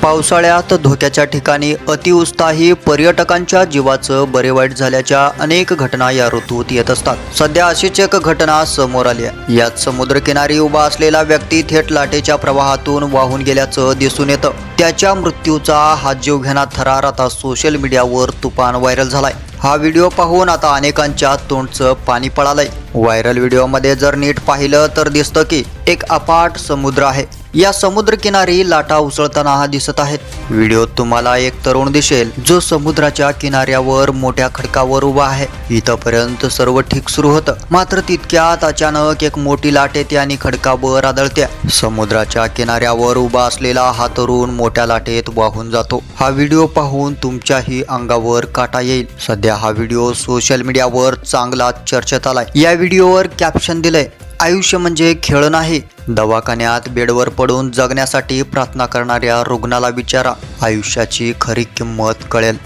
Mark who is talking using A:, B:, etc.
A: पावसाळ्यात धोक्याच्या ठिकाणी अतिउत्साही पर्यटकांच्या जीवाचं बरे वाईट झाल्याच्या अनेक घटना या ऋतूत येत असतात। सध्या अशीच एक घटना समोर आली आहे। यात समुद्रकिनारी उभा असलेला व्यक्ती थेट लाटेच्या प्रवाहातून वाहून गेल्याचं दिसून येतं। त्याच्या मृत्यूचा हा जीवघेणा थरार आता सोशल मीडियावर तुफान व्हायरल झालाय। हा व्हिडिओ पाहून आता अनेकांच्या तोंडचं पाणी पळालंय। व्हायरल व्हिडिओमध्ये जर नीट पाहिलं तर दिसतं की एक अफाट समुद्र आहे। या समुद्रकिनारी लाटा उसळताना दिसत आहेत। व्हिडिओत तुम्हाला एक तरुण दिसेल जो समुद्राच्या किनाऱ्यावर मोठ्या खडकावर उभा आहे। इथपर्यंत सर्व ठीक सुरू होतं, मात्र तितक्यात अचानक एक मोठी लाट येते आणि खडकावर आदळते। समुद्राच्या किनाऱ्यावर उभा असलेला हा तरुण मोठ्या लाटेत वाहून जातो। हा व्हिडिओ पाहून तुमच्याही अंगावर काटा येईल। सध्या हा व्हिडिओ सोशल मीडियावर चांगला चर्चेत आलाय। या व्हिडिओवर कॅप्शन दिलंय, आयुष्य म्हणजे खेळ नाही। दवाखान्यात बेडवर पडून जगण्यासाठी प्रार्थना करणाऱ्या रुग्णाला विचारा, आयुष्याची खरी किंमत कळेल।